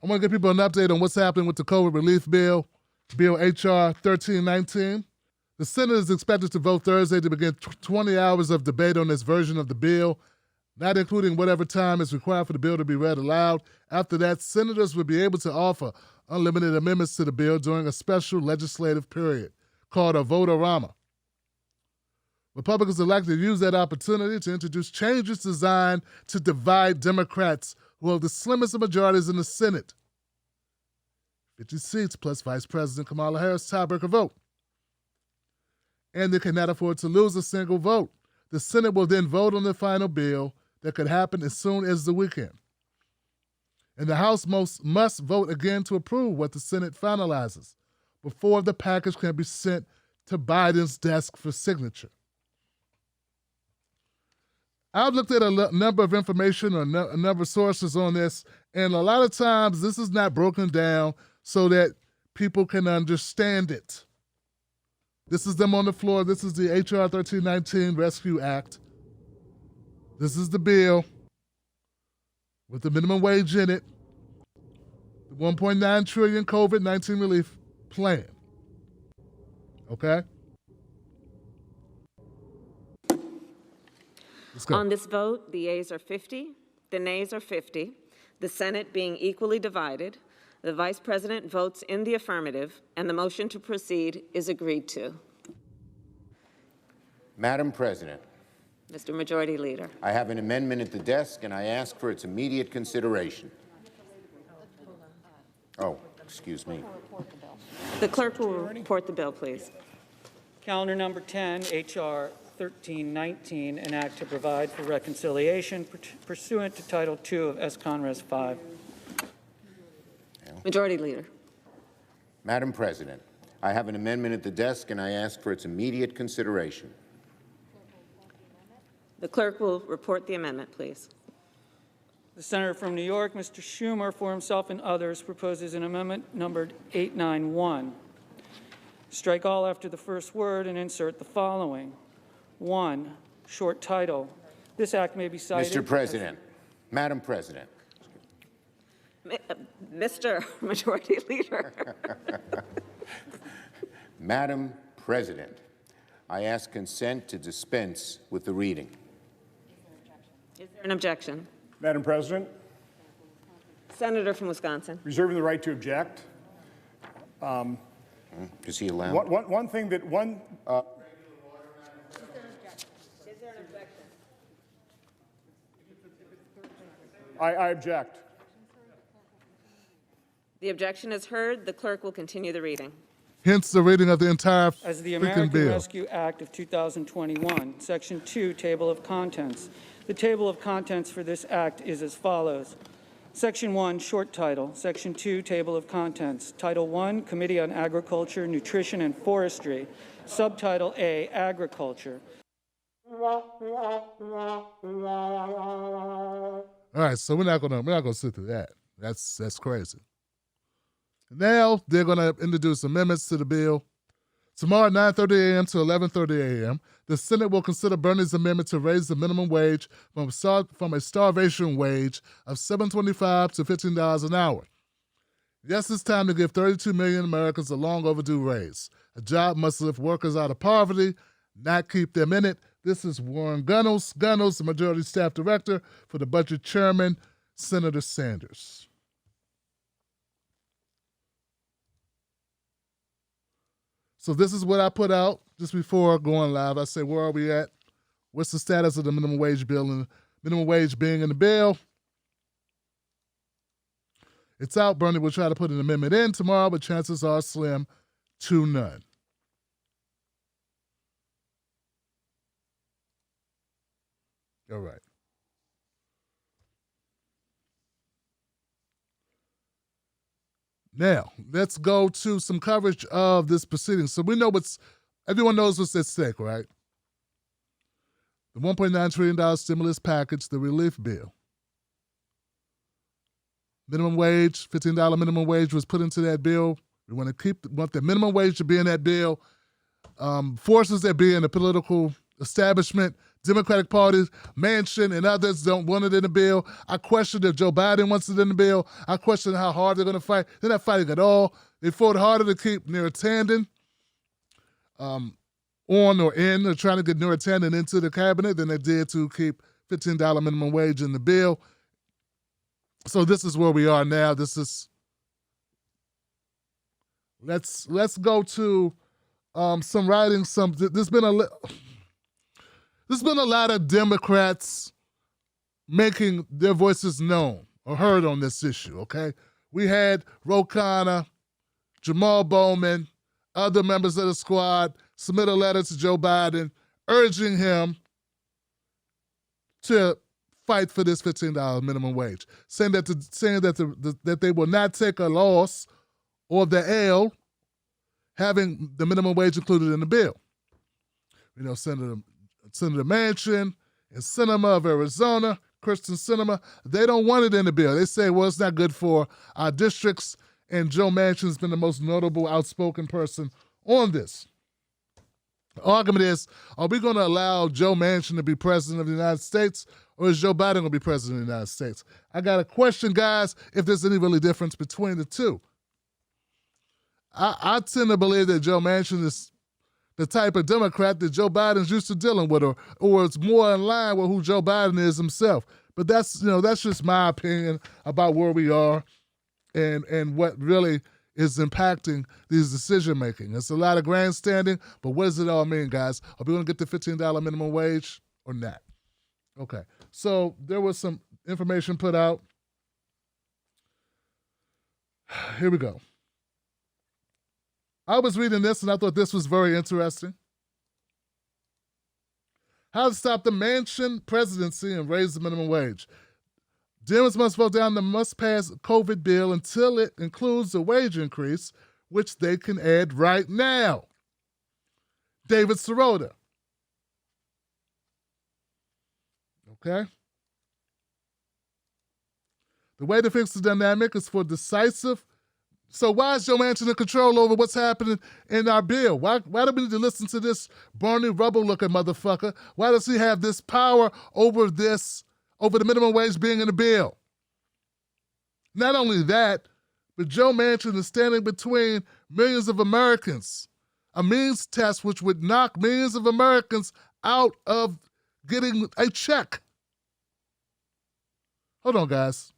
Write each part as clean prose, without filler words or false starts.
I want to give people an update on what's happening with the COVID relief bill, Bill H.R. 1319. The Senate is expected to vote Thursday to begin 20 hours of debate on this version of the bill, not including whatever time is required for the bill to be read aloud. After that, senators will be able to offer unlimited amendments to the bill during a special legislative period called a vote-a-rama. Republicans are likely to use that opportunity to introduce changes designed to divide Democrats who hold the slimmest of majorities in the Senate. 50 seats plus Vice President Kamala Harris' tiebreaker vote. And they cannot afford to lose a single vote. The Senate will then vote on the final bill that could happen as soon as the weekend. And the House must vote again to approve what the Senate finalizes before the package can be sent to Biden's desk for signature. I've looked at a number of information or a number of sources on this, and a lot of times this is not broken down so that people can understand it. This is them on the floor. This is the H.R. 1319 Rescue Act. This is the bill with the minimum wage in it, the $1.9 trillion COVID-19 relief plan. Okay? On this vote, the yeas are 50, the nays are 50, the Senate being equally divided. The Vice President votes in the affirmative, and the motion to proceed is agreed to. Madam President. Mr. Majority Leader. I have an amendment at the desk, and I ask for its immediate consideration. Oh, excuse me. The clerk will report the bill, please. Calendar number 10, H.R. 1319, an act to provide for reconciliation pursuant to Title II of S.Conres 5. Majority Leader. Madam President, I have an amendment at the desk, and I ask for its immediate consideration. The clerk will report the amendment, please. The Senator from New York, Mr. Schumer, for himself and others, proposes an amendment numbered 891. Strike all after the first word and insert the following. 1, short title. This act may be cited. Mr. President, Madam President. Mr. Majority Leader. Madam President, I ask consent to dispense with the reading. Is there an objection? Madam President. Senator from Wisconsin. Reserving the right to object. Is he allowed? One thing that one... Is there an objection? I object. The objection is heard. The clerk will continue the reading. Hence the reading of the entire As the freaking American bill. Rescue Act of 2021, Section 2, Table of Contents. The table of contents for this act is as follows. Section 1, short title. Section 2, Table of Contents. Title 1, Committee on Agriculture, Nutrition, and Forestry. Subtitle A, Agriculture. All right, so we're not gonna sit through that. That's crazy. Now they're gonna introduce amendments to the bill. Tomorrow, 9:30 a.m. to 11:30 a.m., the Senate will consider Bernie's amendment to raise the minimum wage from a starvation wage of $7.25 to $15 an hour. Yes, it's time to give 32 million Americans a long overdue raise. A job must lift workers out of poverty, not keep them in it. This is Warren Gunnels, the Majority Staff Director for the Budget Chairman, Senator Sanders. So this is what I put out just before going live. I said, where are we at? What's the status of the minimum wage bill and minimum wage being in the bill? It's out. Bernie will try to put an amendment in tomorrow, but chances are slim to none. All right. Now, let's go to some coverage of this proceeding. So we know everyone knows what's at stake, right? The $1.9 trillion stimulus package, the relief bill. Minimum wage, $15 minimum wage was put into that bill. We want the minimum wage to be in that bill. Forces that be in the political establishment, Democratic Party, Manchin, and others don't want it in the bill. I question if Joe Biden wants it in the bill. I question how hard they're going to fight. They're not fighting at all. They fought harder to keep Neera Tanden on or in. They're trying to get Neera Tanden into the cabinet than they did to keep $15 minimum wage in the bill. So this is where we are now. This is let's go to some writing. There's been a lot of Democrats making their voices known or heard on this issue. Okay, we had Ro Khanna, Jamal Bowman, other members of the squad submit a letter to Joe Biden urging him to fight for this $15 minimum wage, saying that they will not take a loss or the L having the minimum wage included in the bill. You know, Senator Manchin and Sinema of Arizona, Kristen Sinema, they don't want it in the bill. They say, well, it's not good for our districts, and Joe Manchin's been the most notable, outspoken person on this. The argument is, are we going to allow Joe Manchin to be president of the United States, or is Joe Biden going to be president of the United States? I got a question, guys, if there's any really difference between the two. I tend to believe that Joe Manchin is the type of Democrat that Joe Biden's used to dealing with, or it's more in line with who Joe Biden is himself. But that's just my opinion about where we are and what really is impacting these decision making. It's a lot of grandstanding, but what does it all mean, guys? Are we going to get the $15 minimum wage or not? Okay, so there was some information put out. Here we go. I was reading this and I thought this was very interesting. How to stop the Manchin presidency and raise the minimum wage. Dems must vote down the must-pass COVID bill until it includes a wage increase, which they can add right now. David Sirota. Okay? The way to fix the dynamic is for decisive. So why is Joe Manchin in control over what's happening in our bill? Why do we need to listen to this Bernie Rubble-looking motherfucker? Why does he have this power over the minimum wage being in the bill? Not only that, but Joe Manchin is standing between millions of Americans. A means test which would knock millions of Americans out of getting a check. Hold on, guys.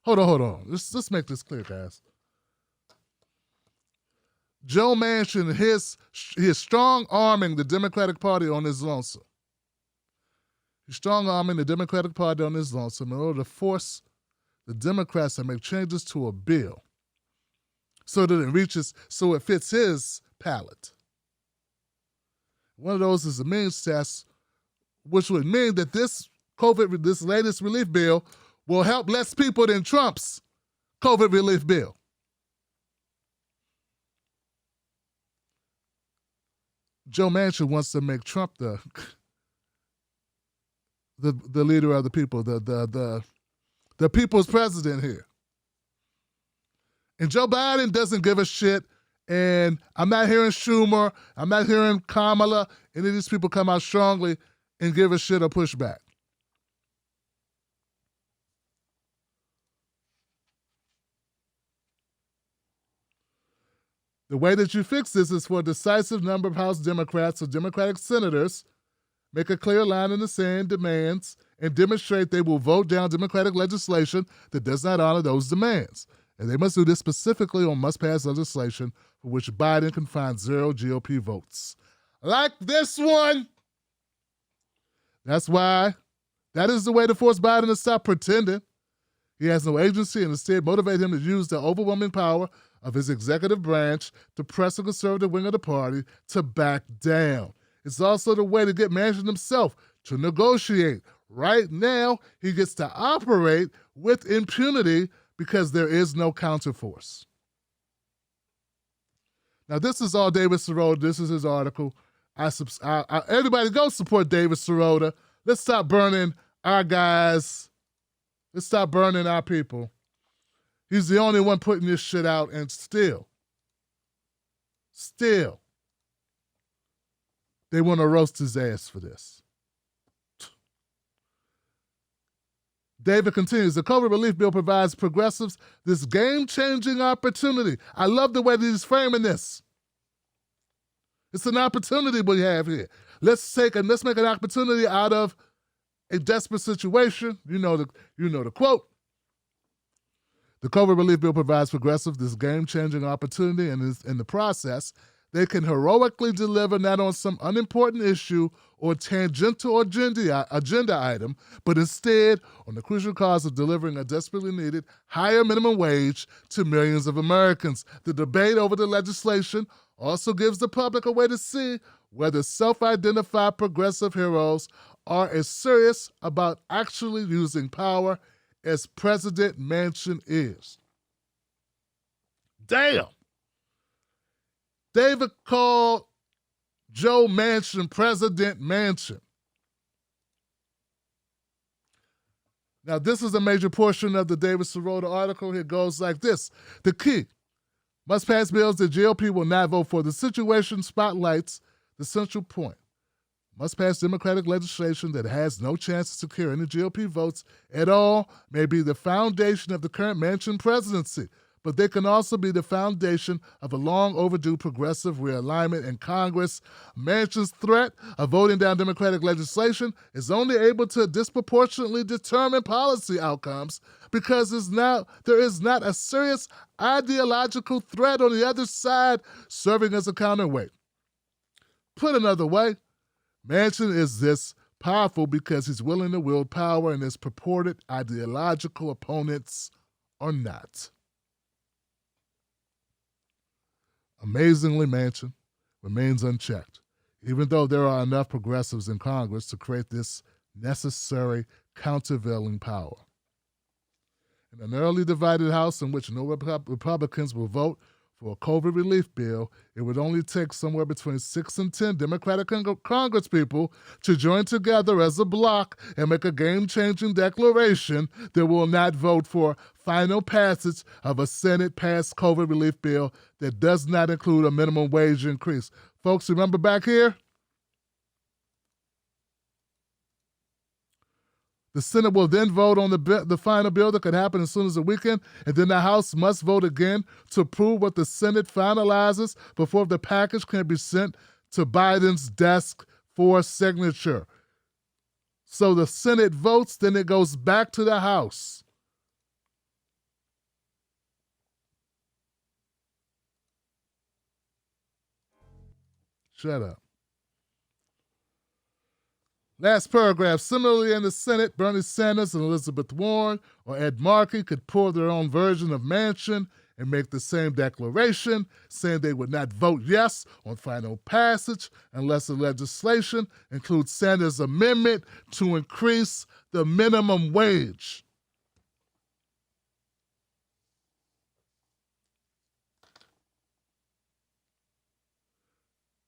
Hold on. Let's make this clear, guys. Joe Manchin, he is strong-arming the Democratic Party on his lonesome. He's strong-arming the Democratic Party on his lonesome in order to force the Democrats to make changes to a bill so it fits his palate. One of those is a means test, which would mean that this latest relief bill will help less people than Trump's COVID relief bill. Joe Manchin wants to make Trump the leader of the people, the people's president here. And Joe Biden doesn't give a shit, and I'm not hearing Schumer, I'm not hearing Kamala, any of these people come out strongly and give a shit or push back. The way that you fix this is for a decisive number of House Democrats or Democratic senators make a clear line in the sand demands and demonstrate they will vote down Democratic legislation that does not honor those demands. And they must do this specifically on must-pass legislation for which Biden can find 0 GOP votes. Like this one. That's why that is the way to force Biden to stop pretending he has no agency and instead motivate him to use the overwhelming power of his executive branch to press the conservative wing of the party to back down. It's also the way to get Manchin himself to negotiate. Right now, he gets to operate with impunity because there is no counterforce. Now, this is all David Sirota. This is his article. Everybody go support David Sirota. Let's stop burning our guys. Let's stop burning our people. He's the only one putting this shit out, and still, They want to roast his ass for this. David continues, the COVID relief bill provides progressives this game-changing opportunity. I love the way that he's framing this. It's an opportunity we have here. Let's make an opportunity out of a desperate situation. You know the quote. The COVID relief bill provides progressives this game-changing opportunity, and in the process, they can heroically deliver not on some unimportant issue or tangential agenda item, but instead on the crucial cause of delivering a desperately needed higher minimum wage to millions of Americans. The debate over the legislation also gives the public a way to see whether self-identified progressive heroes are as serious about actually using power as President Manchin is. Damn! David called Joe Manchin President Manchin. Now, this is a major portion of the David Sirota article. It goes like this. The key: must pass bills that GOP will not vote for. The situation spotlights the central point. Must pass Democratic legislation that has no chance to secure any GOP votes at all may be the foundation of the current Manchin presidency, but they can also be the foundation of a long overdue progressive realignment in Congress. Manchin's threat of voting down Democratic legislation is only able to disproportionately determine policy outcomes because there is not a serious ideological threat on the other side serving as a counterweight. Put another way, Manchin is this powerful because he's willing to wield power and his purported ideological opponents are not. Amazingly, Manchin remains unchecked, even though there are enough progressives in Congress to create this necessary countervailing power. In an early divided House in which no Republicans will vote for a COVID relief bill, it would only take somewhere between 6 and 10 Democratic congresspeople to join together as a bloc and make a game-changing declaration that will not vote for final passage of a Senate-passed COVID relief bill that does not include a minimum wage increase. Folks, remember back here? The Senate will then vote on the final bill that could happen as soon as the weekend, and then the House must vote again to approve what the Senate finalizes before the package can be sent to Biden's desk for signature. So the Senate votes, then it goes back to the House. Shut up. Last paragraph. Similarly, in the Senate, Bernie Sanders and Elizabeth Warren or Ed Markey could pour their own version of Manchin and make the same declaration, saying they would not vote yes on final passage unless the legislation includes Sanders' amendment to increase the minimum wage.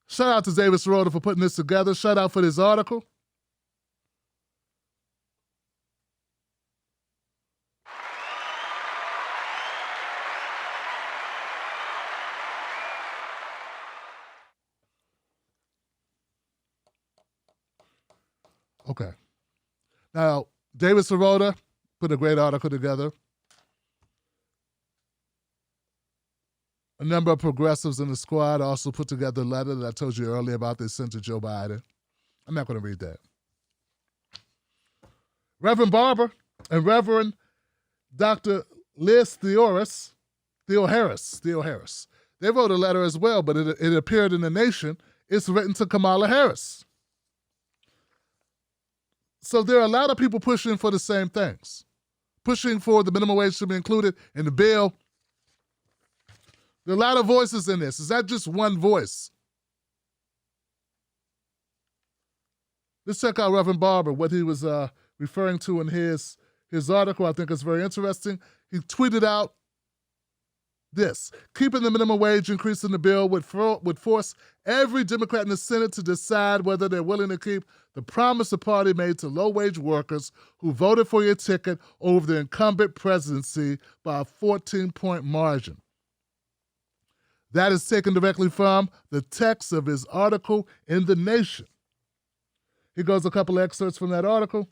Shout out to David Sirota for putting this together. Shout out for this article. Okay. Now, David Sirota put a great article together. A number of progressives in the squad also put together a letter that I told you earlier about they sent to Joe Biden. I'm not going to read that. Reverend Barber and Reverend Dr. Liz Theo Harris. They wrote a letter as well, but it appeared in The Nation. It's written to Kamala Harris. So there are a lot of people pushing for the same things, pushing for the minimum wage to be included in the bill. There are a lot of voices in this. It's not just one voice. Let's check out Reverend Barber, what he was referring to in his article. I think it's very interesting. He tweeted out this: keeping the minimum wage increase in the bill would force every Democrat in the Senate to decide whether they're willing to keep the promise the party made to low-wage workers who voted for your ticket over the incumbent presidency by a 14-point margin. That is taken directly from the text of his article in The Nation. Here goes a couple of excerpts from that article.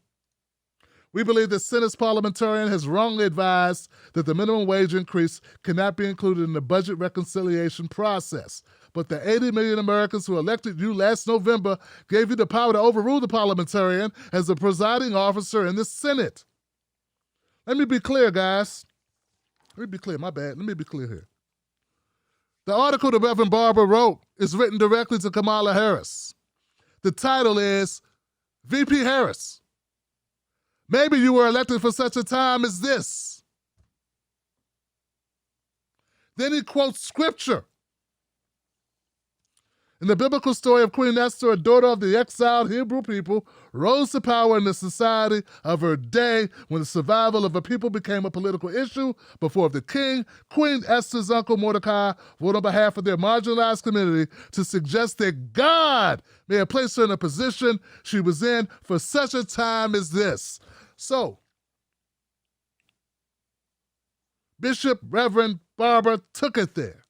We believe the Senate's parliamentarian has wrongly advised that the minimum wage increase cannot be included in the budget reconciliation process. But the 80 million Americans who elected you last November gave you the power to overrule the parliamentarian as the presiding officer in the Senate. Let me be clear, guys. Let me be clear. My bad. Let me be clear here. The article that Reverend Barber wrote is written directly to Kamala Harris. The title is VP Harris. Maybe you were elected for such a time as this. Then he quotes scripture. In the biblical story of Queen Esther, a daughter of the exiled Hebrew people, rose to power in the society of her day when the survival of a people became a political issue before the king. Queen Esther's uncle Mordecai wrote on behalf of their marginalized community to suggest that God may have placed her in a position she was in for such a time as this. So, Bishop Reverend Barber took it there.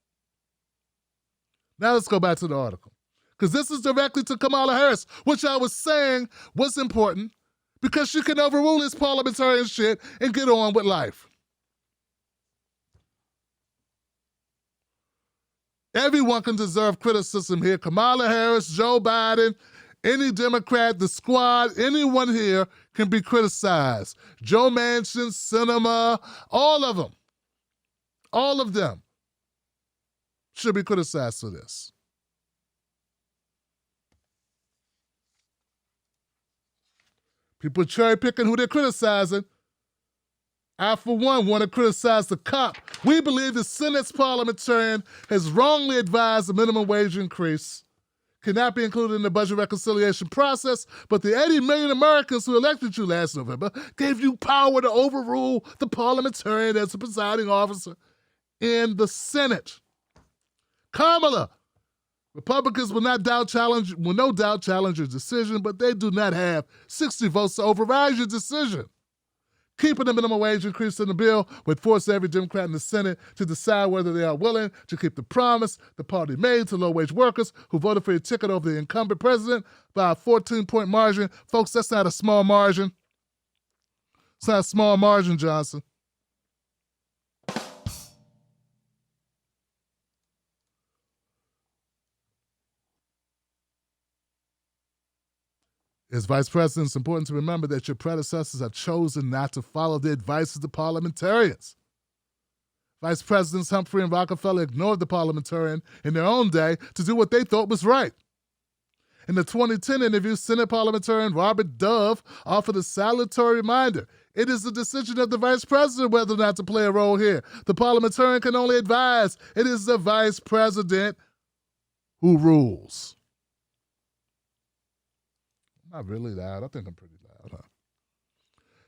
Now let's go back to the article. Because this is directly to Kamala Harris, which I was saying was important because she can overrule this parliamentarian shit and get on with life. Everyone can deserve criticism here. Kamala Harris, Joe Biden, any Democrat, the squad, anyone here can be criticized. Joe Manchin, Sinema, all of them. All of them should be criticized for this. People cherry picking who they're criticizing. I, for one, want to criticize the cop. We believe the Senate's parliamentarian has wrongly advised the minimum wage increase cannot be included in the budget reconciliation process, but the 80 million Americans who elected you last November gave you power to overrule the parliamentarian as the presiding officer in the Senate. Kamala, Republicans will no doubt challenge your decision, but they do not have 60 votes to override your decision. Keeping the minimum wage increase in the bill would force every Democrat in the Senate to decide whether they are willing to keep the promise the party made to low-wage workers who voted for your ticket over the incumbent president by a 14-point margin. Folks, that's not a small margin. It's not a small margin, Johnson. As Vice President, it's important to remember that your predecessors have chosen not to follow the advice of the parliamentarians. Vice Presidents Humphrey and Rockefeller ignored the parliamentarian in their own day to do what they thought was right. In the 2010 interview, Senate parliamentarian Robert Dove offered a salutary reminder. It is the decision of the Vice President whether or not to play a role here. The parliamentarian can only advise. It is the Vice President who rules. Not really loud. I think I'm pretty loud, huh?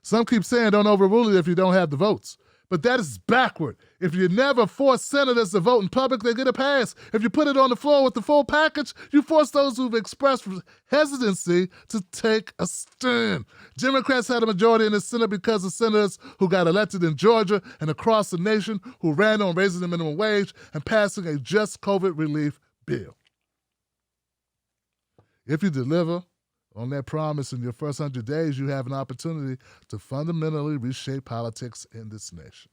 Some keep saying don't overrule it if you don't have the votes. But that is backward. If you never force senators to vote in public, they get a pass. If you put it on the floor with the full package, you force those who've expressed hesitancy to take a stand. Democrats had a majority in the Senate because of senators who got elected in Georgia and across the nation who ran on raising the minimum wage and passing a just COVID relief bill. If you deliver on that promise in your first 100 days, you have an opportunity to fundamentally reshape politics in this nation.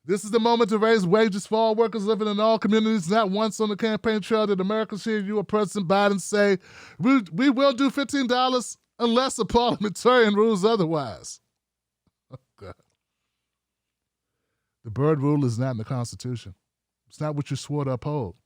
This is the moment to raise wages for all workers living in all communities. Not once on the campaign trail did Americans hear you or President Biden say, we will do $15 unless a parliamentarian rules otherwise. Oh, God. The Byrd Rule is not in the Constitution. It's not what you swore to uphold.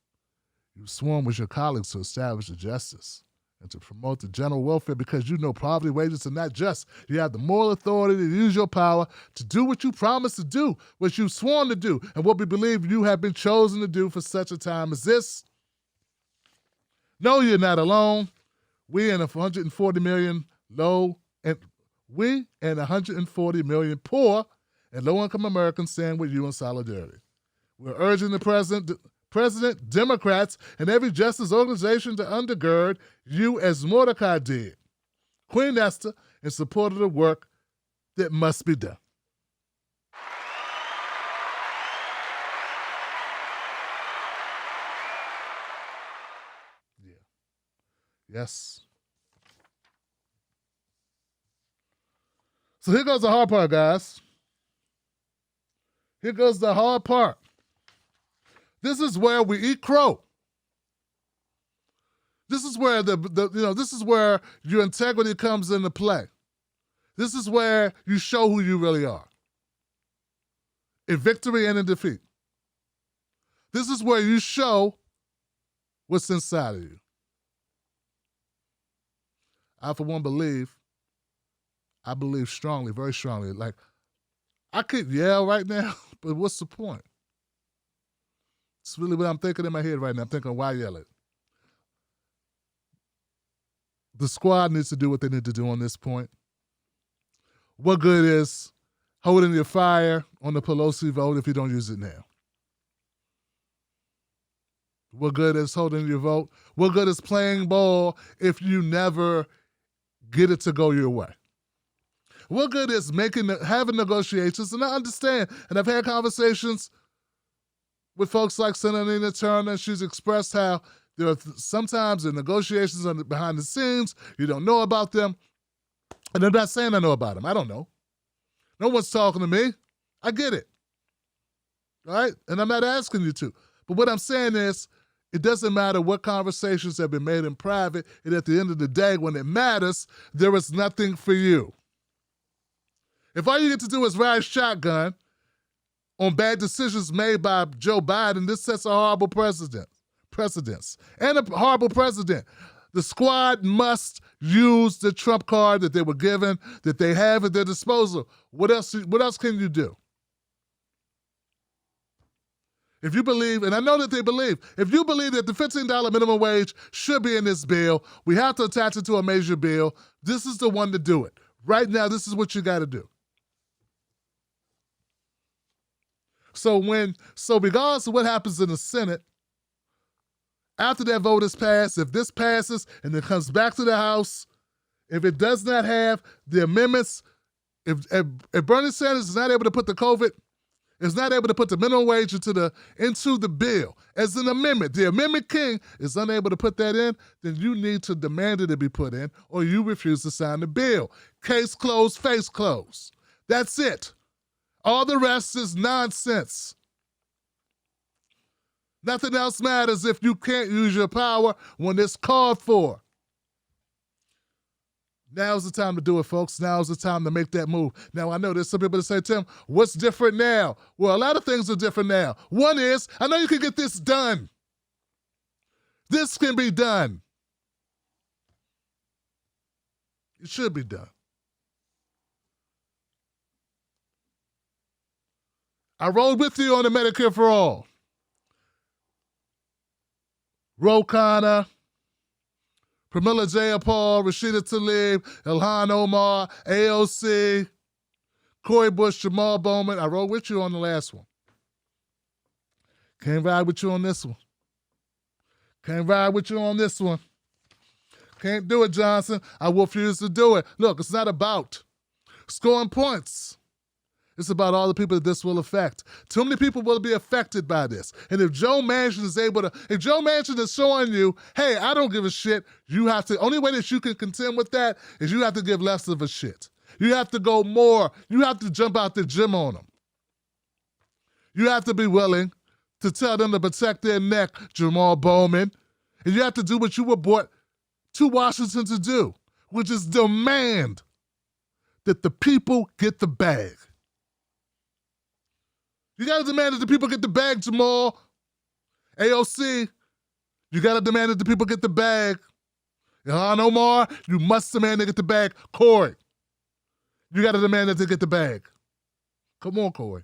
You've sworn with your colleagues to establish the justice and to promote the general welfare because you know poverty wages are not just. You have the moral authority to use your power to do what you promised to do, what you've sworn to do, and what we believe you have been chosen to do for such a time as this. No, you're not alone. We and 140 million we and 140 million poor and low-income Americans stand with you in solidarity. We're urging the President, Democrats, and every justice organization to undergird you as Mordecai did, Queen Esther, in support of the work that must be done. Yes. So here goes the hard part, guys. Here goes the hard part. This is where we eat crow. This is where this is where your integrity comes into play. This is where you show who you really are. In victory and in defeat. This is where you show what's inside of you. I, for one, believe strongly, very strongly. Like, I could yell right now, but what's the point? It's really what I'm thinking in my head right now. I'm thinking, why yell it? The squad needs to do what they need to do on this point. What good is holding your fire on the Pelosi vote if you don't use it now? What good is holding your vote? What good is playing ball if you never get it to go your way? What good is having negotiations? And I understand, and I've had conversations with folks like Senator Nina Turner. She's expressed how there are sometimes the negotiations behind the scenes, you don't know about them. And I'm not saying I know about them. I don't know. No one's talking to me. I get it. All right? And I'm not asking you to. But what I'm saying is, it doesn't matter what conversations have been made in private, and at the end of the day, when it matters, there is nothing for you. If all you get to do is ride shotgun on bad decisions made by Joe Biden, this sets a horrible precedence. And a horrible precedent. The squad must use the trump card that they were given, that they have at their disposal. What else can you do? If you believe, and I know that they believe, if you believe that the $15 minimum wage should be in this bill, we have to attach it to a major bill, this is the one to do it. Right now, this is what you got to do. So regardless of what happens in the Senate, after that vote is passed, if this passes and it comes back to the House, if it does not have the amendments, if Bernie Sanders is not able to put is not able to put the minimum wage into the bill as an amendment, the amendment king is unable to put that in, then you need to demand it to be put in, or you refuse to sign the bill. Case closed, face closed. That's it. All the rest is nonsense. Nothing else matters if you can't use your power when it's called for. Now's the time to do it, folks. Now's the time to make that move. Now, I know there's some people that say, Tim, what's different now? Well, a lot of things are different now. One is, I know you can get this done. This can be done. It should be done. I rode with you on the Medicare for All. Ro Khanna, Pramila Jayapal, Rashida Tlaib, Ilhan Omar, AOC, Cori Bush, Jamal Bowman. I rode with you on the last one. Can't ride with you on this one. Can't ride with you on this one. Can't do it, Johnson. I will refuse to do it. Look, it's not about scoring points. It's about all the people that this will affect. Too many people will be affected by this. And if Joe Manchin is showing you, hey, I don't give a shit, only way that you can contend with that is you have to give less of a shit. You have to go more. You have to jump out the gym on them. You have to be willing to tell them to protect their neck, Jamal Bowman. And you have to do what you were brought to Washington to do, which is demand that the people get the bag. You got to demand that the people get the bag, Jamal. AOC, you got to demand that the people get the bag. Ilhan Omar, you must demand they get the bag. Cori, you got to demand that they get the bag. Come on, Cori.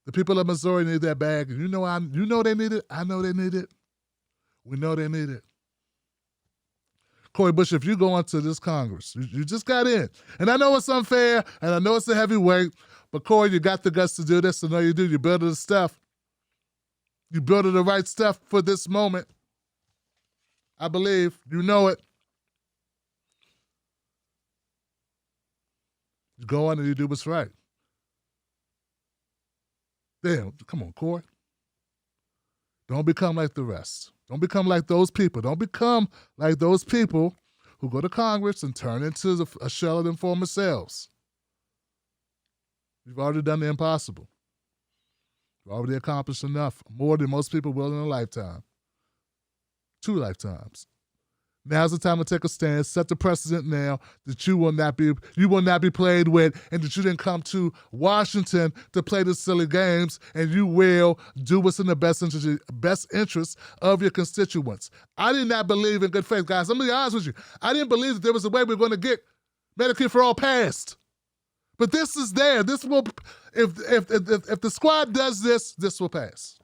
The people of Missouri need that bag. You know they need it. I know they need it. We know they need it. Cori Bush, if you go into this Congress, you just got in. And I know it's unfair, and I know it's a heavy weight, but Cori, you got the guts to do this. I know you do. You built the stuff. You built the right stuff for this moment. I believe. You know it. You go on and you do what's right. Damn, come on, Cori. Don't become like the rest. Don't become like those people. Don't become like those people who go to Congress and turn into a shell of their former selves. You've already done the impossible. You've already accomplished enough, more than most people will in a lifetime. 2 lifetimes. Now's the time to take a stand, set the precedent now that you will not be played with, and that you didn't come to Washington to play the silly games, and you will do what's in the best interest of your constituents. I did not believe in good faith, guys. I'm going to be honest with you. I didn't believe that there was a way we were going to get Medicare for All passed. But this is there. This will, if the squad does this, this will pass.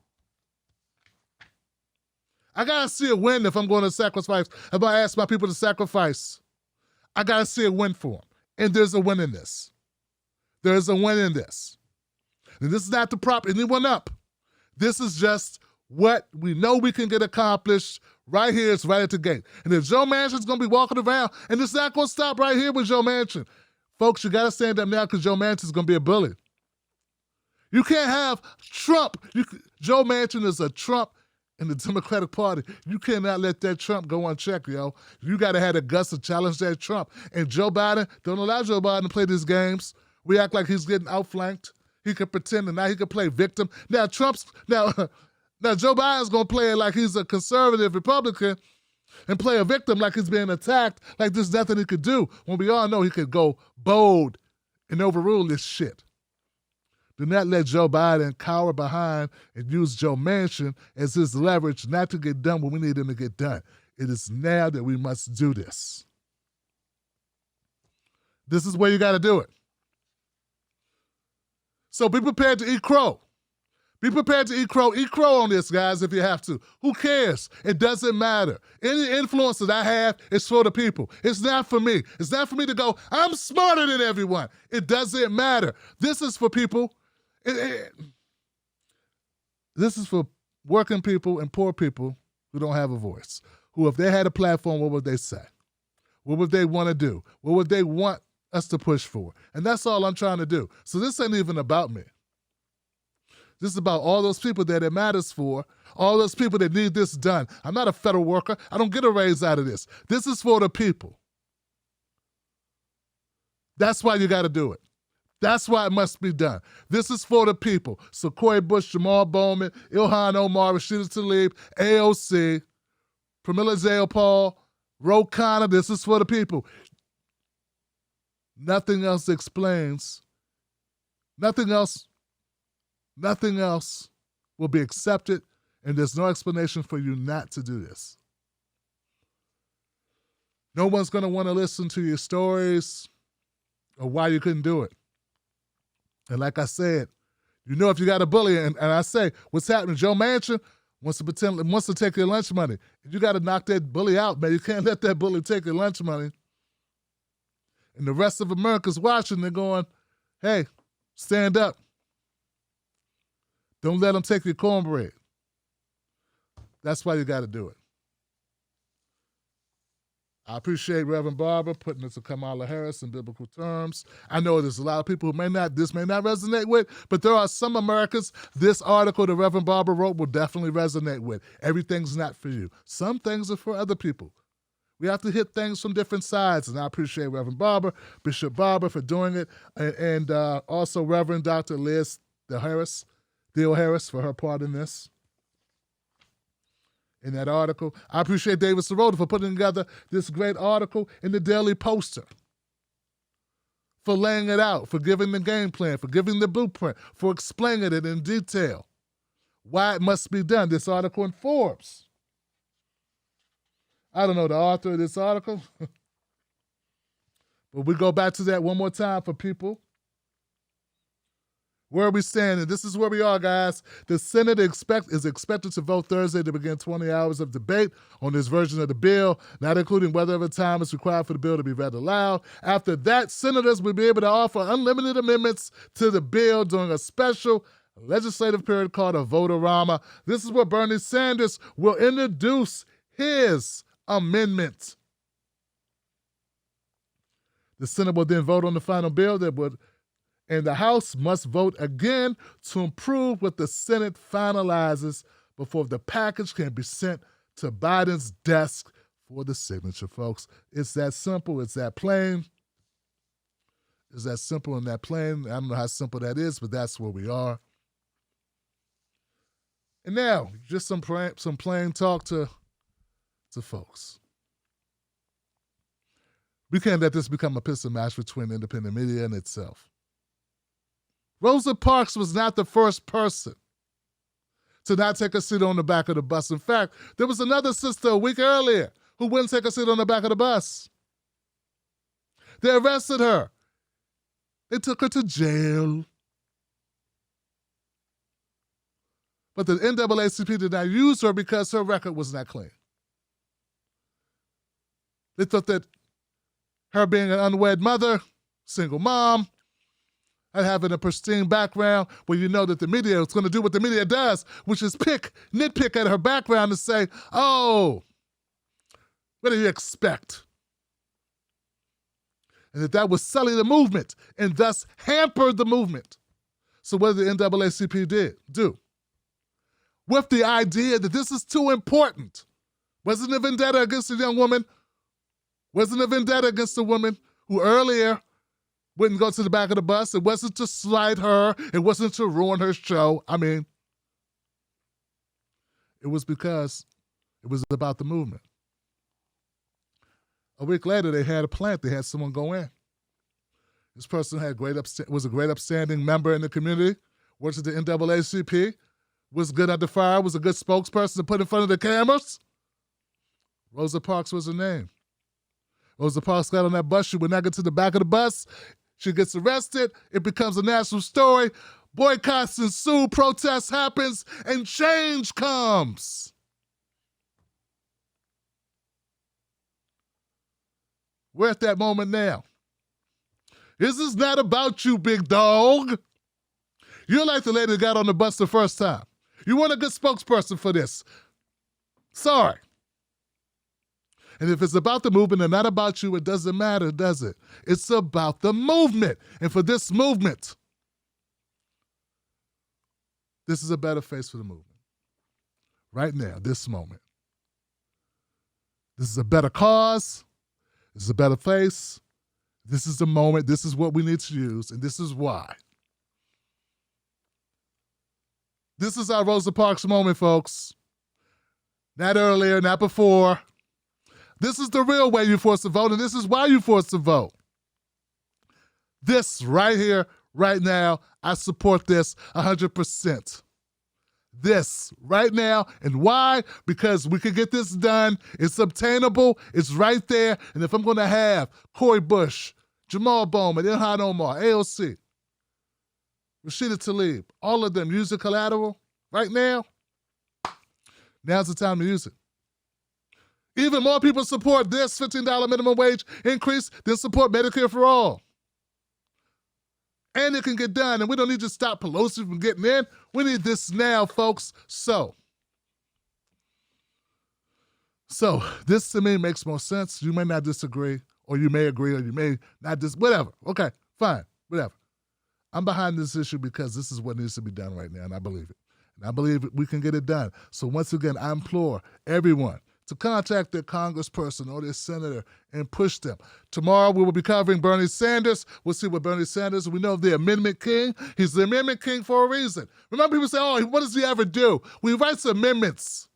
I gotta see a win if I'm going to sacrifice. If I ask my people to sacrifice, I gotta see a win for them. And there's a win in this. There's a win in this. And this is not to prop anyone up. This is just what we know we can get accomplished right here. It's right at the gate. And if Joe Manchin's gonna be walking around, and it's not gonna stop right here with Joe Manchin. Folks, you gotta stand up now because Joe Manchin's gonna be a bully. You can't have Trump. Joe Manchin is a Trump in the Democratic Party. You cannot let that Trump go unchecked, yo. You got to have the guts to challenge that Trump. And Joe Biden, don't allow Joe Biden to play these games. We act like he's getting outflanked. He could pretend, and now he could play victim. Now Joe Biden's going to play it like he's a conservative Republican and play a victim like he's being attacked, like there's nothing he could do, when we all know he could go bold and overrule this shit. Do not let Joe Biden cower behind and use Joe Manchin as his leverage not to get done what we need him to get done. It is now that we must do this. This is where you got to do it. So be prepared to eat crow. Be prepared to eat crow. Eat crow on this, guys, if you have to. Who cares? It doesn't matter. Any influence that I have is for the people. It's not for me. It's not for me to go, I'm smarter than everyone. It doesn't matter. This is for people. This is for working people and poor people who don't have a voice, who, if they had a platform, what would they say? What would they want to do? What would they want us to push for? And that's all I'm trying to do. So this ain't even about me. This is about all those people that it matters for, all those people that need this done. I'm not a federal worker. I don't get a raise out of this. This is for the people. That's why you got to do it. That's why it must be done. This is for the people. Sequoia Bush, Jamal Bowman, Ilhan Omar, Rashida Tlaib, AOC, Pramila Jayapal, Ro Khanna. This is for the people. Nothing else explains. Nothing else will be accepted, and there's no explanation for you not to do this. No one's going to want to listen to your stories or why you couldn't do it. And like I said, you know if you got a bully, and I say, what's happening? Joe Manchin wants to take your lunch money. You got to knock that bully out, man. You can't let that bully take your lunch money. And the rest of America's watching, they're going, hey, stand up. Don't let them take your cornbread. That's why you got to do it. I appreciate Reverend Barber putting it to Kamala Harris in biblical terms. I know there's a lot of people who this may not resonate with, but there are some Americans this article that Reverend Barber wrote will definitely resonate with. Everything's not for you. Some things are for other people. We have to hit things from different sides, and I appreciate Reverend Barber, Bishop Barber for doing it, and also Reverend Dr. Liz Theo Harris for her part in this. In that article. I appreciate David Sirota for putting together this great article in the Daily Poster, for laying it out, for giving the game plan, for giving the blueprint, for explaining it in detail, why it must be done. This article in Forbes. I don't know the author of this article, but we go back to that one more time for people. Where are we standing? This is where we are, guys. The Senate is expected to vote Thursday to begin 20 hours of debate on this version of the bill, not including whether time is required for the bill to be read aloud. After that, senators will be able to offer unlimited amendments to the bill during a special legislative period called a vote-a-rama. This is where Bernie Sanders will introduce his amendment. The Senate will then vote on the final bill and the House must vote again to approve what the Senate finalizes before the package can be sent to Biden's desk for the signature, folks. It's that simple. It's that plain. It's that simple and that plain. I don't know how simple that is, but that's where we are. And now, just some plain talk to folks. We can't let this become a pissing match between independent media and itself. Rosa Parks was not the first person to not take a seat on the back of the bus. In fact, there was another sister a week earlier who wouldn't take a seat on the back of the bus. They arrested her. They took her to jail. But the NAACP did not use her because her record was not clean. They thought that her being an unwed mother, single mom, and having a pristine background where you know that the media is going to do what the media does, which is nitpick at her background and say, oh, what do you expect? And that would sully the movement and thus hamper the movement. So what did the NAACP do? With the idea that this is too important. Wasn't a vendetta against a young woman. Wasn't a vendetta against a woman who earlier wouldn't go to the back of the bus. It wasn't to slight her. It wasn't to ruin her show. I mean, it was because it was about the movement. A week later, they had a plant. They had someone go in. This person was a great upstanding member in the community, worked at the NAACP, was good under fire, was a good spokesperson to put in front of the cameras. Rosa Parks was her name. Rosa Parks got on that bus. She would not get to the back of the bus. She gets arrested. It becomes a national story. Boycotts ensue, protests happens, and change comes. We're at that moment now. This is not about you, big dog. You're like the lady that got on the bus the first time. You weren't a good spokesperson for this. Sorry. And if it's about the movement and not about you, it doesn't matter, does it? It's about the movement. And for this movement, this is a better face for the movement. Right now, this moment. This is a better cause. This is a better face. This is the moment. This is what we need to use, and this is why. This is our Rosa Parks moment, folks. Not earlier, not before. This is the real way you're forced to vote, and this is why you're forced to vote. This right here, right now, I support this 100%. This right now, and why? Because we can get this done. It's obtainable. It's right there. And if I'm going to have Cori Bush, Jamal Bowman, Ilhan Omar, AOC, Rashida Tlaib, all of them using collateral right now, now's the time to use it. Even more people support this $15 minimum wage increase than support Medicare for all. And it can get done, and we don't need to stop Pelosi from getting in. We need this now, folks. So this to me makes more sense. You may not disagree, or you may agree, or you may not whatever. Okay, fine, whatever. I'm behind this issue because this is what needs to be done right now, and I believe it. And I believe we can get it done. So once again, I implore everyone to contact their congressperson or their senator and push them. Tomorrow we will be covering Bernie Sanders. We'll see what Bernie Sanders, we know the amendment king. He's the amendment king for a reason. Remember, people say, oh, what does he ever do? Well, he writes amendments.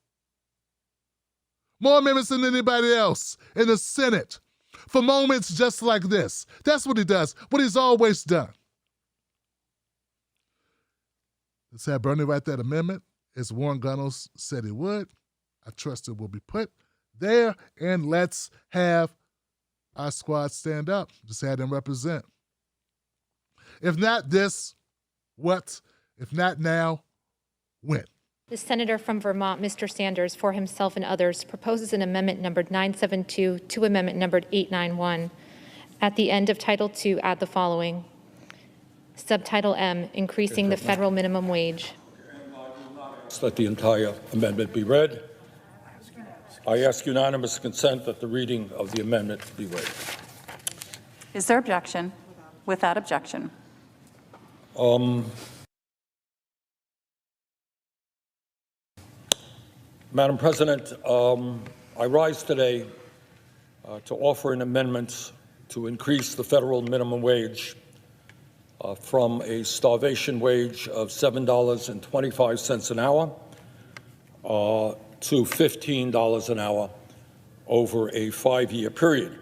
More amendments than anybody else in the Senate for moments just like this. That's what he does, what he's always done. Let's have Bernie write that amendment, as Warren Gunnels said he would. I trust it will be put there, and let's have our squad stand up. Just have them represent. If not this, what? If not now, when? The senator from Vermont, Mr. Sanders, for himself and others, proposes an amendment numbered 972 to amendment numbered 891. At the end of Title II, add the following. Subtitle M, increasing the federal minimum wage. Let the entire amendment be read. I ask unanimous consent that the reading of the amendment be read. Is there objection? Without objection. Madam President, I rise today to offer an amendment to increase the federal minimum wage from a starvation wage of $7.25 an hour to $15 an hour over a 5-year period.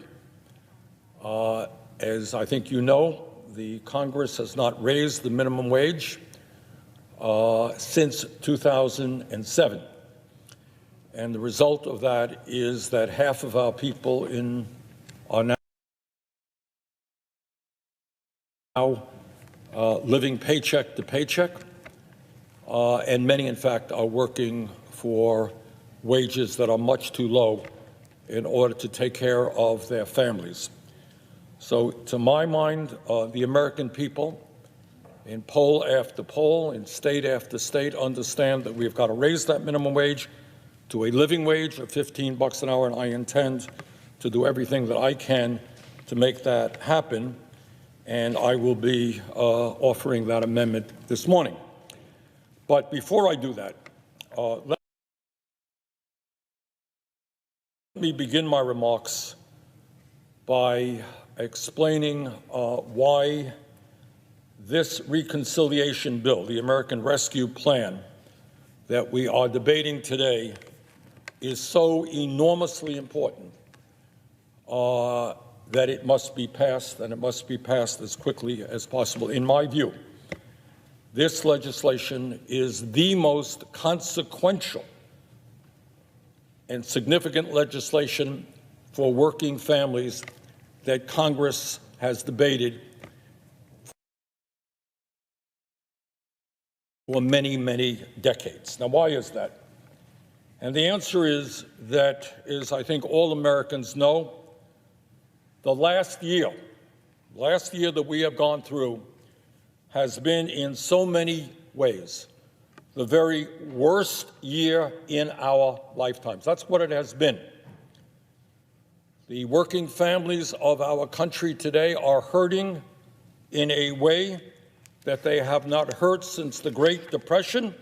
As I think you know, the Congress has not raised the minimum wage since 2007. And the result of that is that half of our people are now living paycheck to paycheck, and many, in fact, are working for wages that are much too low in order to take care of their families. So, to my mind, the American people, in poll after poll, in state after state, understand that we've got to raise that minimum wage to a living wage of $15 an hour, and I intend to do everything that I can to make that happen, and I will be offering that amendment this morning. But before I do that, let me begin my remarks by explaining why this reconciliation bill, the American Rescue Plan, that we are debating today is so enormously important that it must be passed, and it must be passed as quickly as possible. In my view, this legislation is the most consequential and significant legislation for working families that Congress has debated for many, many decades. Now, why is that? And the answer is that, as I think all Americans know, the last year that we have gone through has been in so many ways the very worst year in our lifetimes. That's what it has been. The working families of our country today are hurting in a way that they have not hurt since the Great Depression,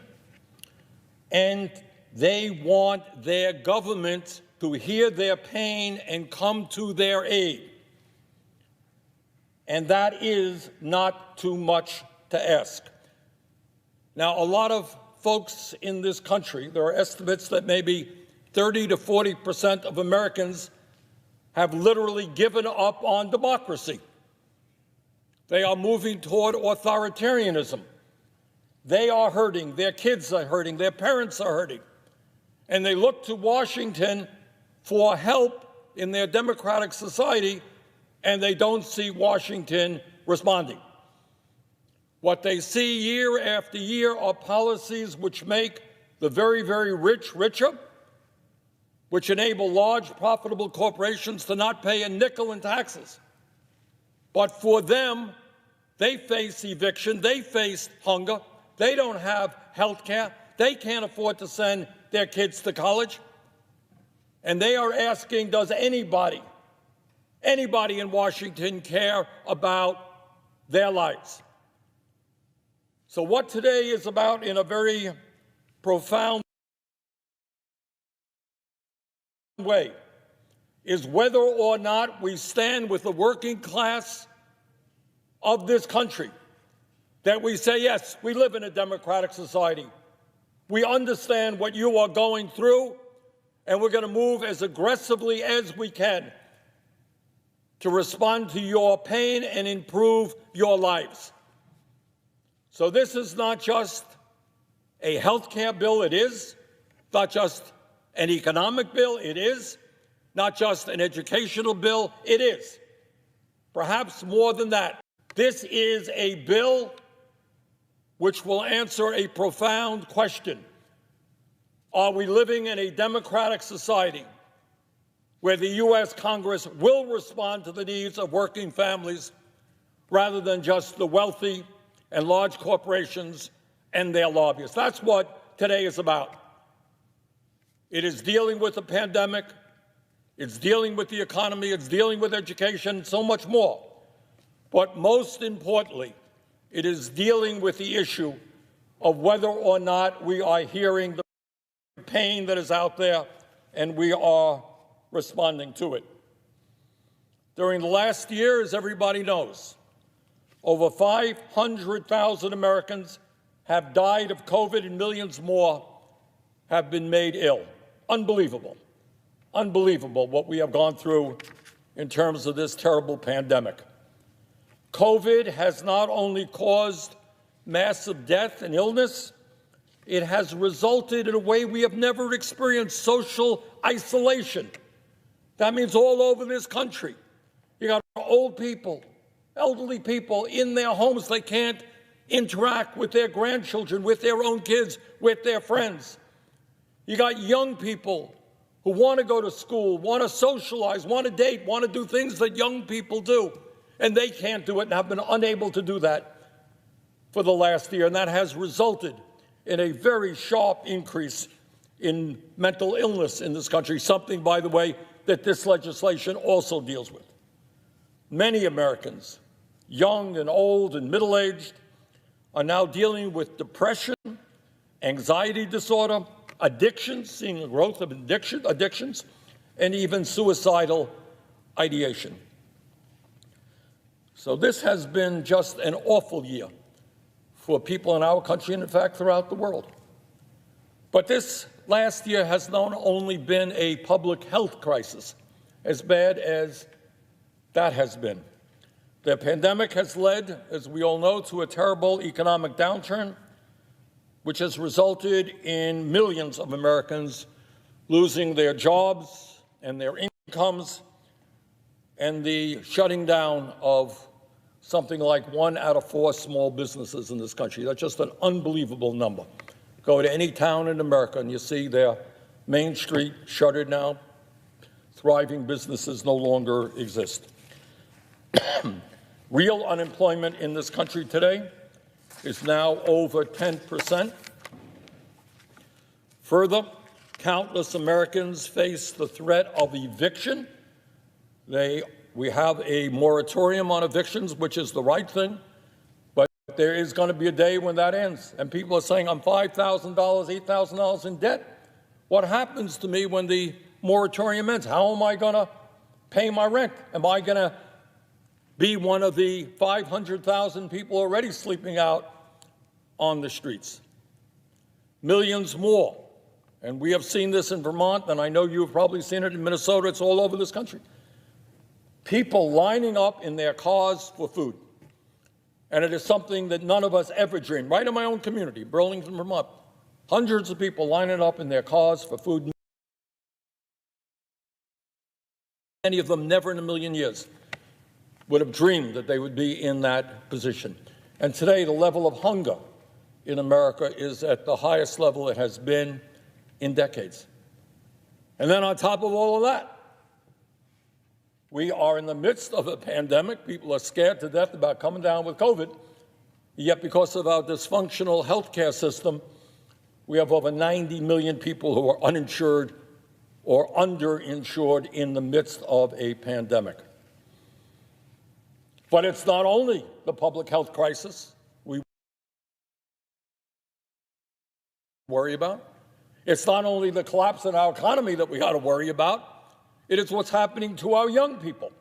and they want their government to hear their pain and come to their aid. And that is not too much to ask. Now, a lot of folks in this country, there are estimates that maybe 30 to 40% of Americans have literally given up on democracy. They are moving toward authoritarianism. They are hurting, their kids are hurting, their parents are hurting. And they look to Washington for help in their democratic society, and they don't see Washington responding. What they see year after year are policies which make the very, very rich richer, which enable large, profitable corporations to not pay a nickel in taxes. But for them, they face eviction, they face hunger, they don't have health care, they can't afford to send their kids to college. And they are asking, does anybody in Washington care about their lives? So what today is about, in a very profound way, is whether or not we stand with the working class of this country, that we say, yes, we live in a democratic society. We understand what you are going through, and we're going to move as aggressively as we can to respond to your pain and improve your lives. So this is not just a health care bill, it is. Not just an economic bill, it is. Not just an educational bill, it is. Perhaps more than that. This is a bill which will answer a profound question. Are we living in a democratic society where the U.S. Congress will respond to the needs of working families rather than just the wealthy and large corporations and their lobbyists? That's what today is about. It is dealing with the pandemic, it's dealing with the economy, it's dealing with education, so much more. But most importantly, it is dealing with the issue of whether or not we are hearing the pain that is out there, and we are responding to it. During the last year, as everybody knows, over 500,000 Americans have died of COVID and millions more have been made ill. Unbelievable. Unbelievable what we have gone through in terms of this terrible pandemic. COVID has not only caused massive death and illness, it has resulted in a way we have never experienced: social isolation. That means all over this country, you got old people, elderly people in their homes. They can't interact with their grandchildren, with their own kids, with their friends. You got young people who want to go to school, want to socialize, want to date, want to do things that young people do, and they can't do it and have been unable to do that for the last year. And that has resulted in a very sharp increase in mental illness in this country, something, by the way, that this legislation also deals with. Many Americans, young and old and middle-aged, are now dealing with depression, anxiety disorder, addictions, seeing the growth of addictions, and even suicidal ideation. So this has been just an awful year for people in our country and, in fact, throughout the world. But this last year has not only been a public health crisis, as bad as that has been. The pandemic has led, as we all know, to a terrible economic downturn, which has resulted in millions of Americans losing their jobs and their incomes, and the shutting down of something like 1 out of 4 small businesses in this country. That's just an unbelievable number. Go to any town in America and you see their main street shuttered now. Thriving businesses no longer exist. Real unemployment in this country today is now over 10%. Further, countless Americans face the threat of eviction. We have a moratorium on evictions, which is the right thing, but there is going to be a day when that ends, and people are saying, I'm $5,000, $8,000 in debt. What happens to me when the moratorium ends? How am I going to pay my rent? Am I going to be one of the 500,000 people already sleeping out on the streets? Millions more, and we have seen this in Vermont, and I know you've probably seen it in Minnesota. It's all over this country. People lining up in their cars for food. And it is something that none of us ever dreamed. Right in my own community, Burlington, Vermont, hundreds of people lining up in their cars for food. Many of them never in a million years would have dreamed that they would be in that position. And today, the level of hunger in America is at the highest level it has been in decades. And then on top of all of that, we are in the midst of a pandemic. People are scared to death about coming down with COVID. Yet because of our dysfunctional health care system, we have over 90 million people who are uninsured or underinsured in the midst of a pandemic. But it's not only the public health crisis we worry about. It's not only the collapse in our economy that we got to worry about. It is what's happening to our young people,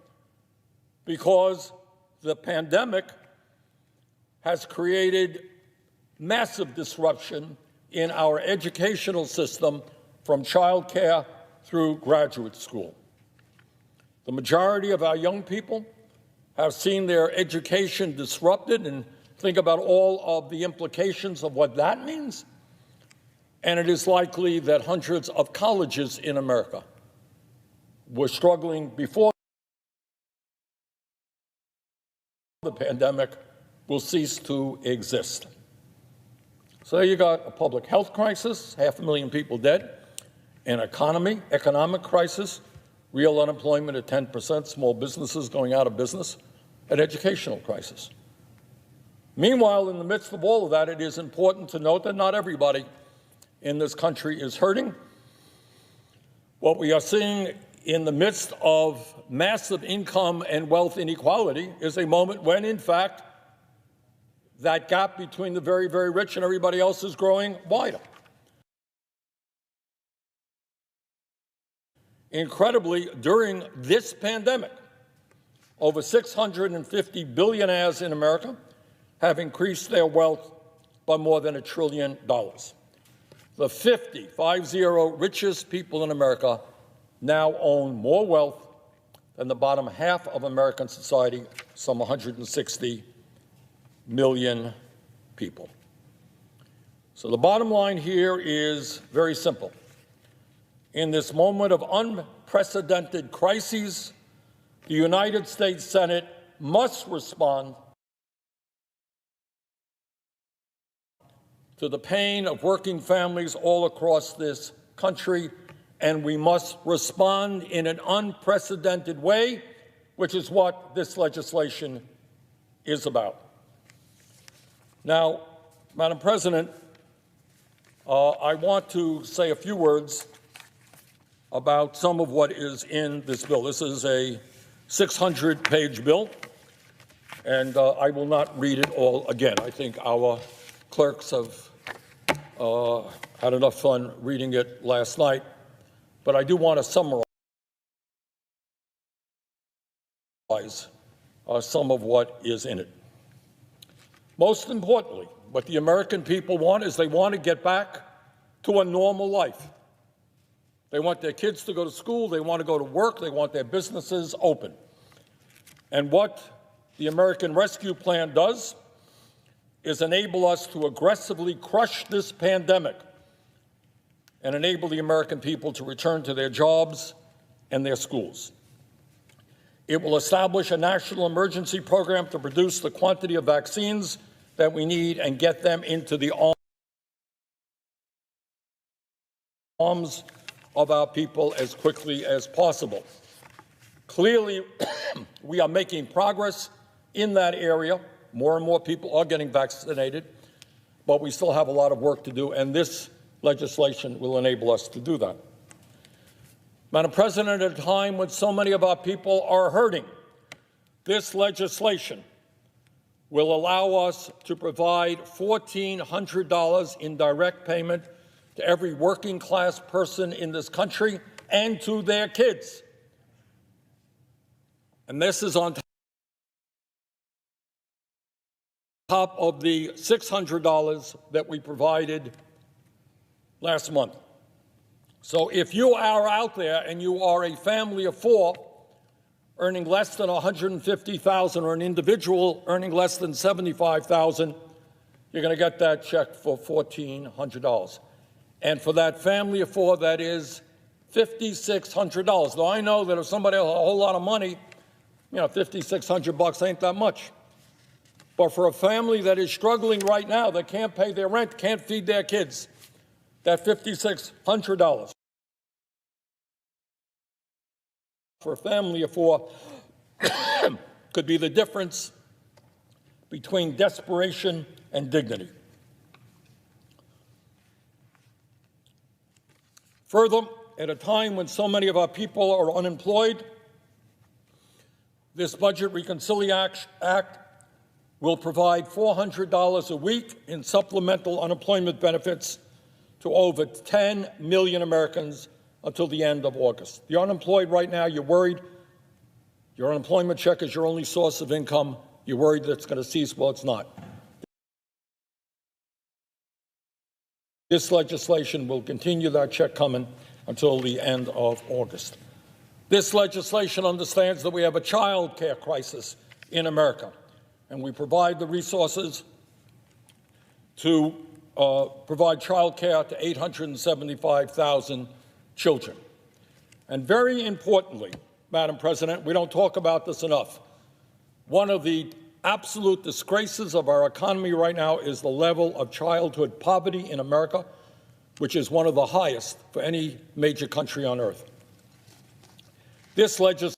because the pandemic has created massive disruption in our educational system from child care through graduate school. The majority of our young people have seen their education disrupted, and think about all of the implications of what that means. And it is likely that hundreds of colleges in America were struggling before the pandemic will cease to exist. So you got a public health crisis, 500,000 people dead, an economic crisis, real unemployment at 10%, small businesses going out of business, an educational crisis. Meanwhile, in the midst of all of that, it is important to note that not everybody in this country is hurting. What we are seeing in the midst of massive income and wealth inequality is a moment when, in fact, that gap between the very, very rich and everybody else is growing wider. Incredibly, during this pandemic, over 650 billionaires in America have increased their wealth by more than $1 trillion. The 50 richest people in America now own more wealth than the bottom half of American society, some 160 million people. So the bottom line here is very simple. In this moment of unprecedented crises, the United States Senate must respond to the pain of working families all across this country, and we must respond in an unprecedented way, which is what this legislation is about. Now, Madam President, I want to say a few words about some of what is in this bill. This is a 600-page bill, and I will not read it all again. I think our clerks have had enough fun reading it last night, but I do want to summarize some of what is in it. Most importantly, what the American people want is they want to get back to a normal life. They want their kids to go to school, they want to go to work, they want their businesses open. And what the American Rescue Plan does is enable us to aggressively crush this pandemic and enable the American people to return to their jobs and their schools. It will establish a national emergency program to produce the quantity of vaccines that we need and get them into the arms of our people as quickly as possible. Clearly, we are making progress in that area. More and more people are getting vaccinated, but we still have a lot of work to do, and this legislation will enable us to do that. Madam President, at a time when so many of our people are hurting, this legislation will allow us to provide $1,400 in direct payment to every working-class person in this country and to their kids. And this is on top of the $600 that we provided last month. So if you are out there and you are a family of four earning less than $150,000 or an individual earning less than $75,000, you're going to get that check for $1,400. And for that family of four, that is $5,600. Now, I know that if somebody has a whole lot of money, $5,600 ain't that much. But for a family that is struggling right now, that can't pay their rent, can't feed their kids, that $5,600 for a family of four could be the difference between desperation and dignity. Further, at a time when so many of our people are unemployed, this Budget Reconciliation Act will provide $400 a week in supplemental unemployment benefits to over 10 million Americans until the end of August. You're unemployed right now, you're worried. Your unemployment check is your only source of income. You're worried that it's going to cease. Well, it's not. This legislation will continue that check coming until the end of August. This legislation understands that we have a child care crisis in America, and we provide the resources to provide child care to 875,000 children. And very importantly, Madam President, we don't talk about this enough. One of the absolute disgraces of our economy right now is the level of childhood poverty in America, which is one of the highest for any major country on earth. This legislation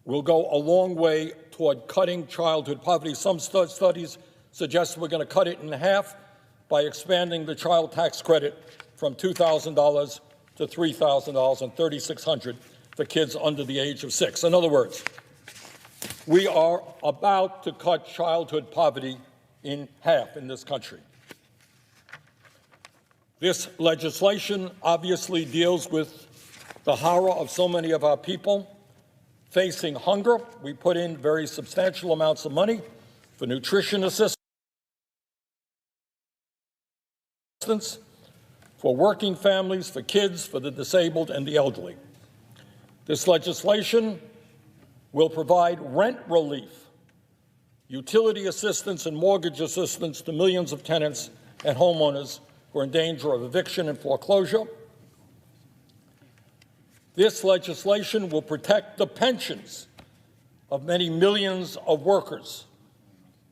will go a long way toward cutting childhood poverty. Some studies suggest we're going to cut it in half by expanding the child tax credit from $2,000 to $3,000 and $3,600 for kids under the age of 6. In other words, we are about to cut childhood poverty in half in this country. This legislation obviously deals with the horror of so many of our people facing hunger. We put in very substantial amounts of money for nutrition assistance, for working families, for kids, for the disabled and the elderly. This legislation will provide rent relief, utility assistance, and mortgage assistance to millions of tenants and homeowners who are in danger of eviction and foreclosure. This legislation will protect the pensions of many millions of workers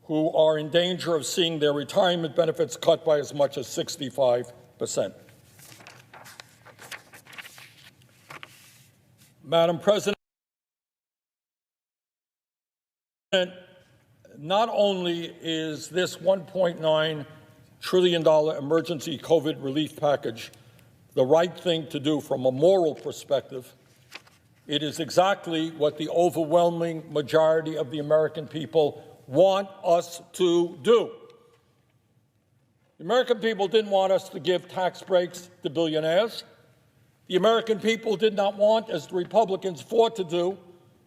who are in danger of seeing their retirement benefits cut by as much as 65%. Madam President, not only is this $1.9 trillion emergency COVID relief package the right thing to do from a moral perspective, it is exactly what the overwhelming majority of the American people want us to do. The American people didn't want us to give tax breaks to billionaires. The American people did not want, as the Republicans fought to do,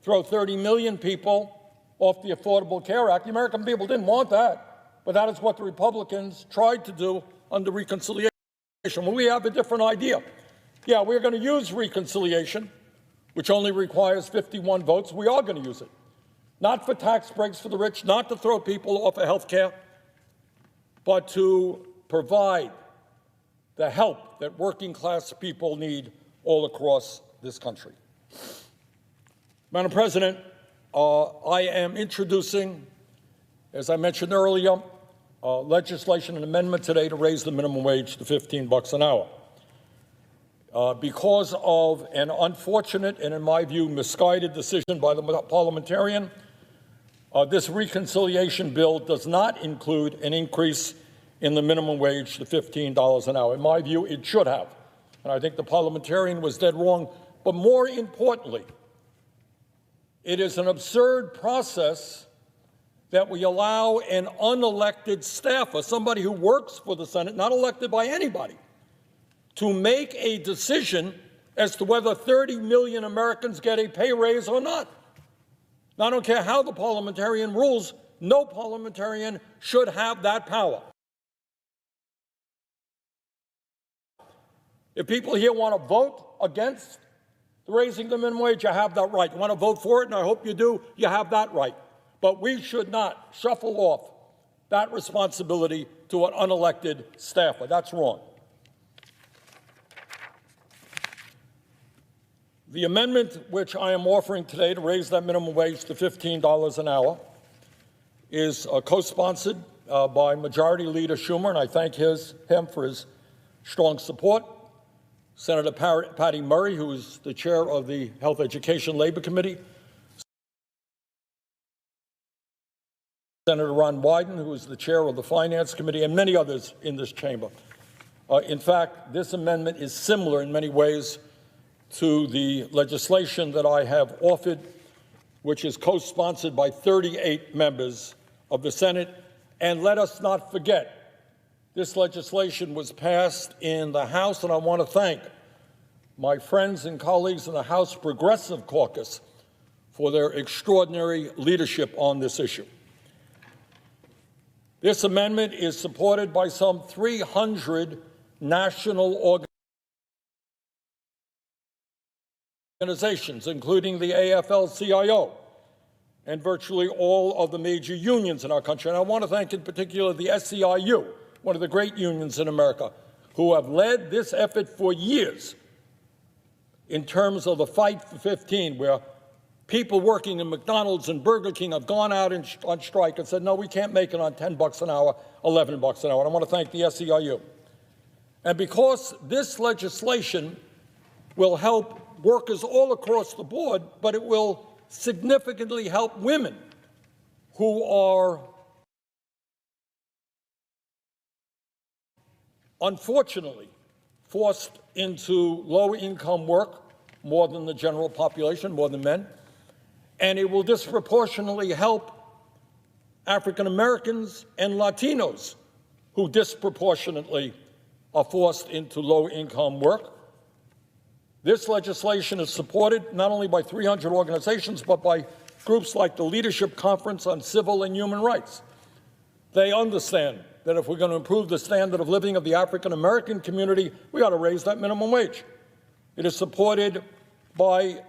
throw 30 million people off the Affordable Care Act. The American people didn't want that, but that is what the Republicans tried to do under reconciliation. Well, we have a different idea. Yeah, we're going to use reconciliation, which only requires 51 votes. We are going to use it. Not for tax breaks for the rich, not to throw people off of health care, but to provide the help that working class people need all across this country. Madam President, I am introducing, as I mentioned earlier, legislation and amendment today to raise the minimum wage to $15 an hour. Because of an unfortunate and, in my view, misguided decision by the parliamentarian, this reconciliation bill does not include an increase in the minimum wage to $15 an hour. In my view, it should have. And I think the parliamentarian was dead wrong. But more importantly, it is an absurd process that we allow an unelected staffer, somebody who works for the Senate, not elected by anybody, to make a decision as to whether 30 million Americans get a pay raise or not. Now, I don't care how the parliamentarian rules, no parliamentarian should have that power. If people here want to vote against raising the minimum wage, you have that right. You want to vote for it, and I hope you do, you have that right. But we should not shuffle off that responsibility to an unelected staffer. That's wrong. The amendment which I am offering today to raise that minimum wage to $15 an hour is co-sponsored by Majority Leader Schumer, and I thank him for his strong support. Senator Patty Murray, who is the chair of the Health, Education, Labor Committee. Senator Ron Wyden, who is the chair of the Finance Committee, and many others in this chamber. In fact, this amendment is similar in many ways to the legislation that I have offered, which is co-sponsored by 38 members of the Senate. And let us not forget, this legislation was passed in the House, and I want to thank my friends and colleagues in the House Progressive Caucus for their extraordinary leadership on this issue. This amendment is supported by some 300 national organizations, including the AFL-CIO and virtually all of the major unions in our country. And I want to thank in particular the SEIU, one of the great unions in America, who have led this effort for years in terms of the fight for 15, where people working in McDonald's and Burger King have gone out on strike and said, no, we can't make it on $10 an hour, $11 an hour. And I want to thank the SEIU. And because this legislation will help workers all across the board, but it will significantly help women who are unfortunately forced into low-income work more than the general population, more than men, and it will disproportionately help African Americans and Latinos who disproportionately are forced into low-income work. This legislation is supported not only by 300 organizations, but by groups like the Leadership Conference on Civil and Human Rights. They understand that if we're going to improve the standard of living of the African-American community, we ought to raise that minimum wage. It is supported by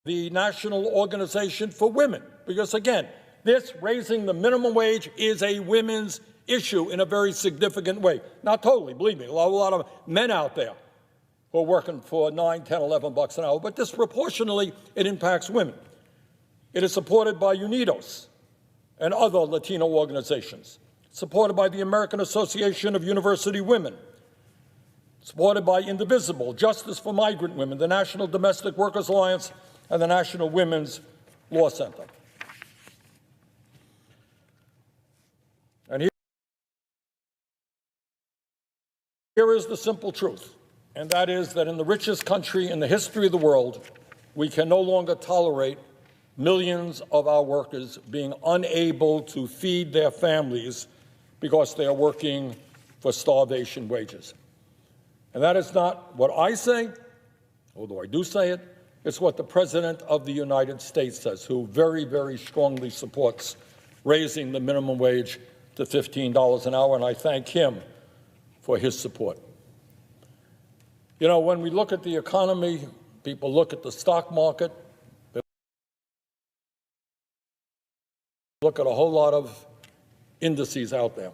the National Organization for Women, because, again, this raising the minimum wage is a women's issue in a very significant way. Not totally, believe me. A lot of men out there who are working for $9, $10, $11 an hour, but disproportionately it impacts women. It is supported by UNIDOS and other Latino organizations, supported by the American Association of University Women, supported by Indivisible, Justice for Migrant Women, the National Domestic Workers Alliance, and the National Women's Law Center. And here is the simple truth, and that is that in the richest country in the history of the world, we can no longer tolerate millions of our workers being unable to feed their families because they are working for starvation wages. And that is not what I say, although I do say it. It's what the President of the United States says, who very, very strongly supports raising the minimum wage to $15 an hour, and I thank him for his support. You know, when we look at the economy, people look at the stock market, they look at a whole lot of indices out there.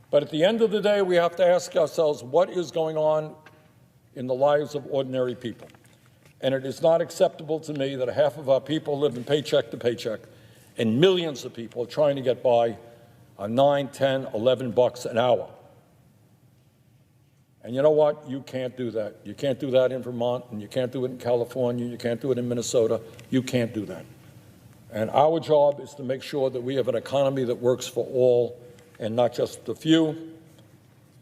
But at the end of the day, we have to ask ourselves, what is going on in the lives of ordinary people? And it is not acceptable to me that half of our people live in paycheck to paycheck, and millions of people are trying to get by on $9, $10, $11 an hour. And you know what? You can't do that. You can't do that in Vermont, and you can't do it in California, you can't do it in Minnesota. You can't do that. And our job is to make sure that we have an economy that works for all and not just the few,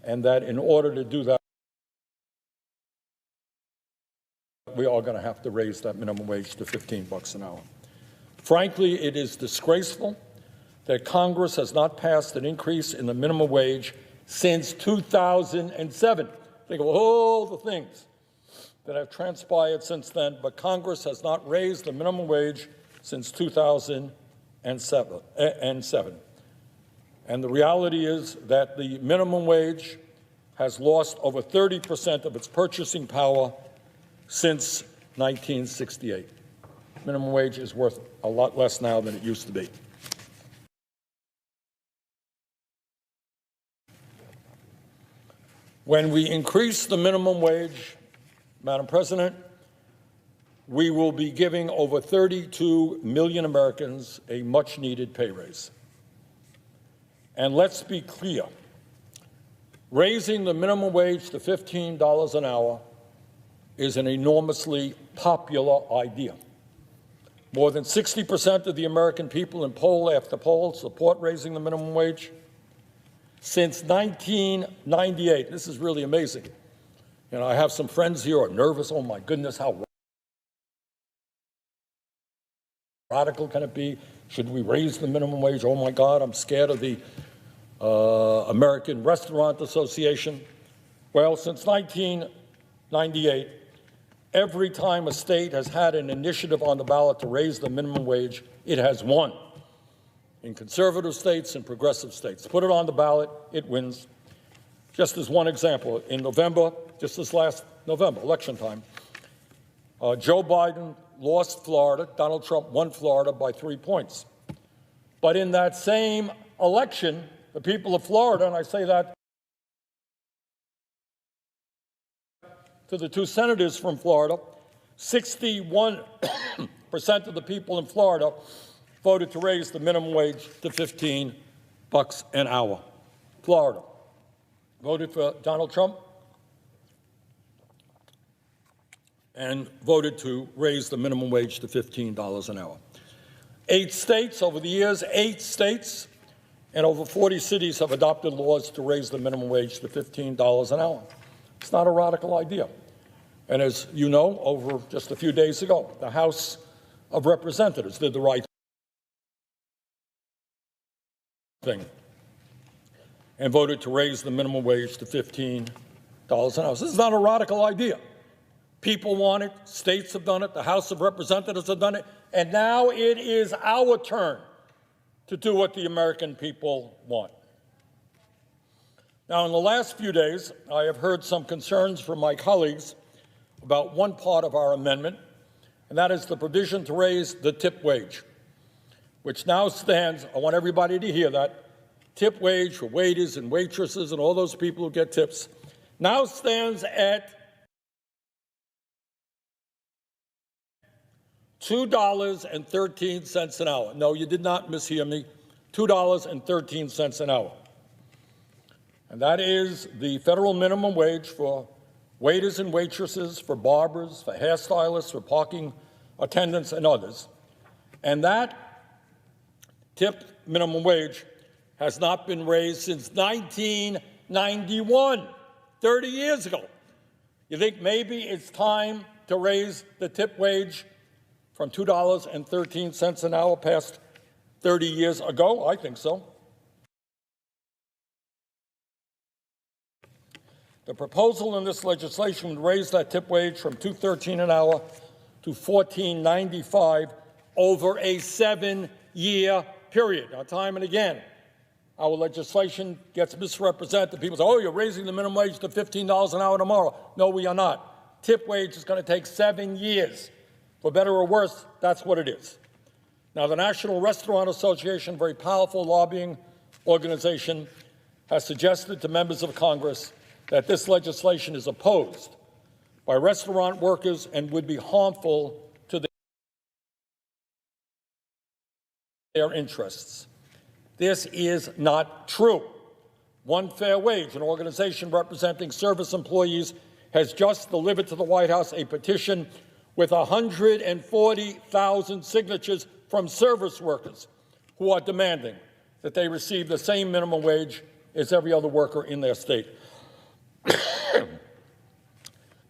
and that in order to do that, we are going to have to raise that minimum wage to $15 an hour. Frankly, it is disgraceful that Congress has not passed an increase in the minimum wage since 2007. Think of all the things that have transpired since then, but Congress has not raised the minimum wage since 2007. And the reality is that the minimum wage has lost over 30% of its purchasing power since 1968. Minimum wage is worth a lot less now than it used to be. When we increase the minimum wage, Madam President, we will be giving over 32 million Americans a much-needed pay raise. And let's be clear, raising the minimum wage to $15 an hour is an enormously popular idea. More than 60% of the American people in poll after poll support raising the minimum wage. Since 1998, this is really amazing. You know, I have some friends here who are nervous. Oh my goodness, how radical can it be? Should we raise the minimum wage? Oh my God, I'm scared of the American Restaurant Association. Well, since 1998, every time a state has had an initiative on the ballot to raise the minimum wage, it has won. In conservative states and progressive states. Put it on the ballot, it wins. Just as one example, in November, just this last November, election time, Joe Biden lost Florida. Donald Trump won Florida by 3 points. But in that same election, the people of Florida, and I say that to the two senators from Florida, 61% of the people in Florida voted to raise the minimum wage to $15 an hour. Florida voted for Donald Trump and voted to raise the minimum wage to $15 an hour. 8 states over the years, 8 states, and over 40 cities have adopted laws to raise the minimum wage to $15 an hour. It's not a radical idea. And as you know, over just a few days ago, the House of Representatives did the right thing. and voted to raise the minimum wage to $15 an hour. This is not a radical idea. People want it, states have done it, the House of Representatives have done it, and now it is our turn to do what the American people want. Now, in the last few days, I have heard some concerns from my colleagues about one part of our amendment, and that is the provision to raise the tip wage, which now stands, I want everybody to hear that, tip wage for waiters and waitresses and all those people who get tips, now stands at $2.13 an hour. No, you did not mishear me. $2.13 an hour. And that is the federal minimum wage for waiters and waitresses, for barbers, for hairstylists, for parking attendants, and others. And that tip minimum wage has not been raised since 1991, 30 years ago. You think maybe it's time to raise the tip wage from $2.13 an hour past 30 years ago? I think so. The proposal in this legislation would raise that tip wage from $2.13 an hour to $14.95 over a 7-year period. Now, time and again, our legislation gets misrepresented. People say, oh, you're raising the minimum wage to $15 an hour tomorrow. No, we are not. Tip wage is going to take 7 years. For better or worse, that's what it is. Now, the National Restaurant Association, a very powerful lobbying organization, has suggested to members of Congress that this legislation is opposed by restaurant workers and would be harmful to their interests. This is not true. One Fair Wage, an organization representing service employees, has just delivered to the White House a petition with 140,000 signatures from service workers who are demanding that they receive the same minimum wage as every other worker in their state.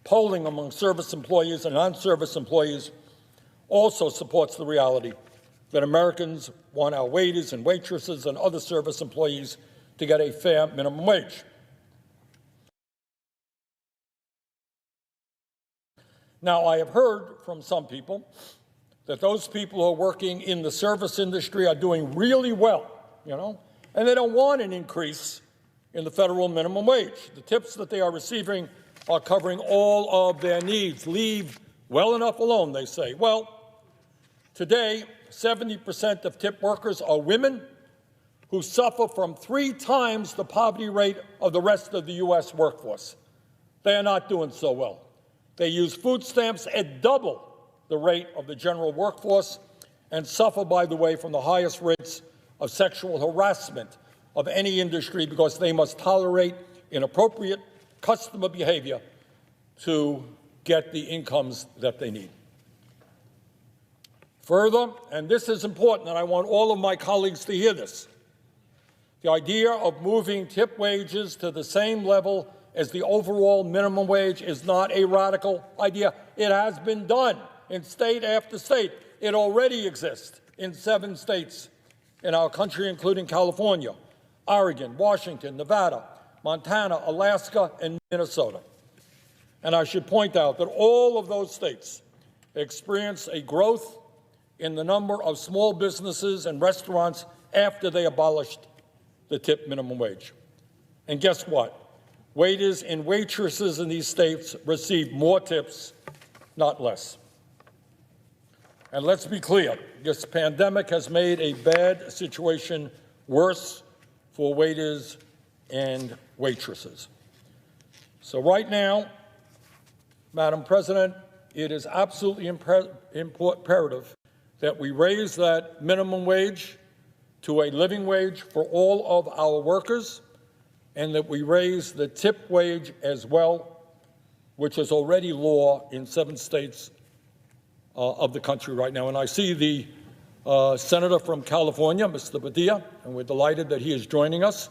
Polling among service employees and non-service employees also supports the reality that Americans want our waiters and waitresses and other service employees to get a fair minimum wage. Now, I have heard from some people that those people who are working in the service industry are doing really well, and they don't want an increase in the federal minimum wage. The tips that they are receiving are covering all of their needs. Leave well enough alone, they say. Well, today, 70% of tip workers are women who suffer from 3 times the poverty rate of the rest of the U.S. workforce. They are not doing so well. They use food stamps at double the rate of the general workforce and suffer, by the way, from the highest rates of sexual harassment of any industry because they must tolerate inappropriate customer behavior to get the incomes that they need. Further, and this is important, and I want all of my colleagues to hear this, the idea of moving tip wages to the same level as the overall minimum wage is not a radical idea. It has been done in state after state. It already exists in 7 states in our country, including California, Oregon, Washington, Nevada, Montana, Alaska, and Minnesota. And I should point out that all of those states experienced a growth in the number of small businesses and restaurants after they abolished the tip minimum wage. And guess what? Waiters and waitresses in these states receive more tips, not less. And let's be clear, this pandemic has made a bad situation worse for waiters and waitresses. So right now, Madam President, it is absolutely imperative that we raise that minimum wage to a living wage for all of our workers, and that we raise the tip wage as well, which is already law in 7 states of the country right now. And I see the senator from California, Mr. Padilla, and we're delighted that he is joining us.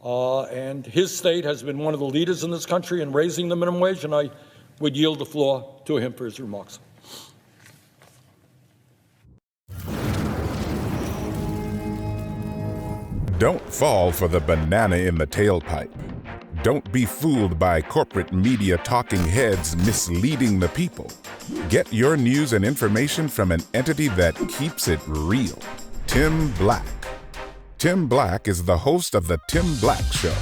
And his state has been one of the leaders in this country in raising the minimum wage, and I would yield the floor to him for his remarks. Don't fall for the banana in the tailpipe. Don't be fooled by corporate media talking heads misleading the people. Get your news and information from an entity that keeps it real. Tim Black. Tim Black is the host of The Tim Black Show.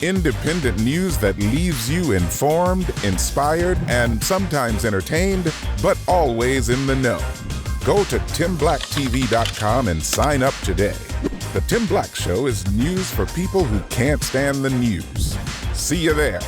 Independent news that leaves you informed, inspired, and sometimes entertained, but always in the know. Go to timblacktv.com and sign up today. The Tim Black Show is news for people who can't stand the news. See you there.